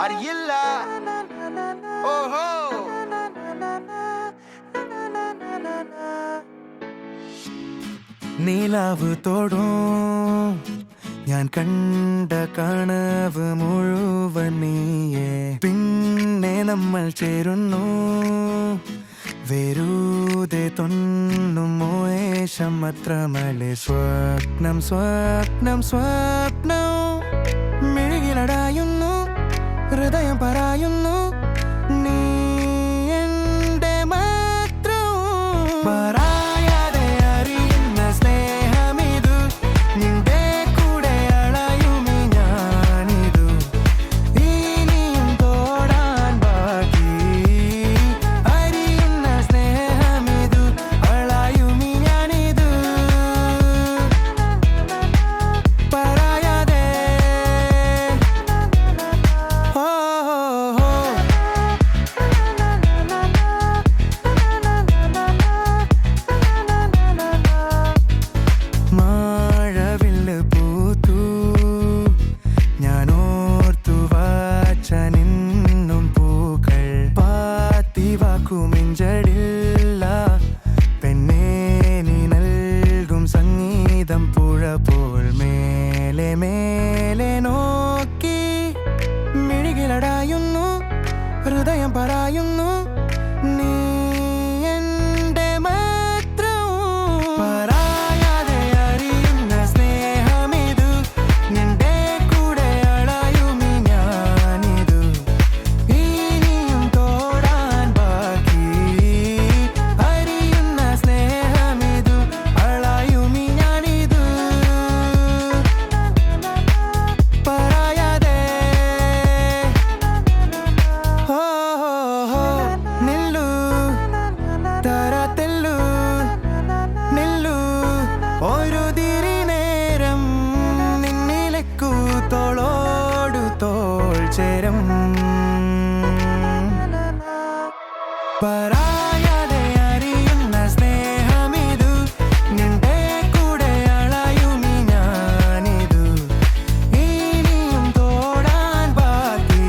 അറിയില്ല. ഓഹോ നീലാവ് തോടും ഞാൻ കണ്ട കനവ് മുഴുവൻ നീയേ. പിന്നെ നമ്മൾ ചേരുന്നു വെറുതെ തൊന്നും മോശം മാത്രമല്ലേ. സ്വപ്നം സ്വപ്നം സ്വപ്നം മിഴിയിലടായുന്നു, ഹൃദയം പറയുന്നു നീ എൻ്റെ മാത്രം. പറയാതെ അറിയുന്ന സ്നേഹമിതു, നിന്റെ കൂടെ അളയുമി ഞാനിതു. ഇനിയും തോടാൻ ബാക്കി അറിയുന്ന സ്നേഹമിതു, അളയുമി ഞാനിതു. പറയാതെ മഴവില്ല് പൂത്തു ഞാനോർത്തു വാച്ച നിന്നും പൂക്കൾ. പാത്തി വാക്കുമിഞ്ചടില്ല പെണ്ണേ, നീ നൽകും സംഗീതം പുഴ പോൽ മേലെ മേലെ നോക്കി മിഴികിലടായുന്നു, ഹൃദയം പറയുന്നു നീ എൻ്റെ മാത്രം. പറയാതെ അറിയുന്ന സ്നേഹമിതു, നിന്റെ കൂടെ അളയുമി ഞാനിതു. ഇനിയും തോടാൻ ബാക്കി അറിയുന്ന സ്നേഹമിതു, അളയുമി ഞാനിതു. പറയാതെ നില്ലു തരത്തെല്ലു നില്ലു ഒരു തിരി നേരം നിന്നിലേക്കു തോളോടു തോൾ ചേരും. പറയാതെ അറിയുന്ന സ്നേഹമിതു, നിന്റെ കൂടെ അളയുമി ഞാനിതു. ഇനിയും തോടാൻ ബാക്കി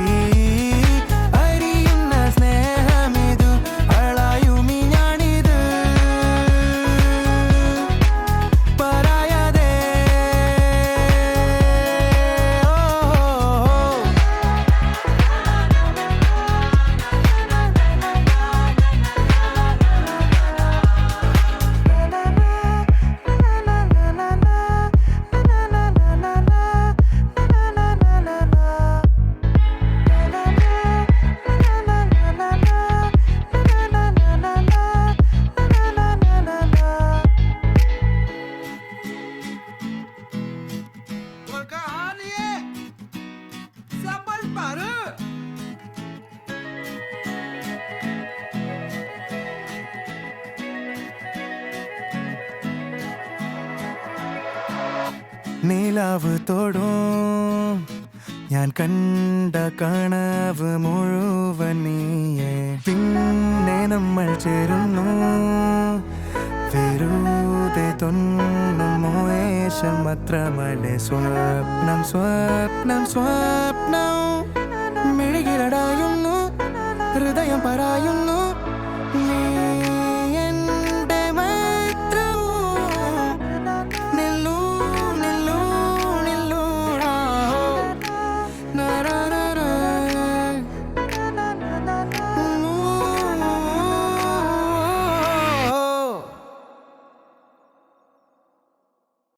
അറിയുന്ന സ്നേഹമിതു, അളയുമി ഞാനിതു. പറയാതെ Kaliye sabal paru. നീലാവ് തോടും ഞാൻ കണ്ട കനവ് മുഴുവൻ നീയേ. പിന്നെ നമ്മൾ ചേരുന്നു വെറുതെ തൊന്നും മോശം മാത്രമല്ലേ. സ്വപ്നം സ്വപ്നം സ്വപ്നം മിഴികിലടായുന്നു, ഹൃദയം പറയുന്നു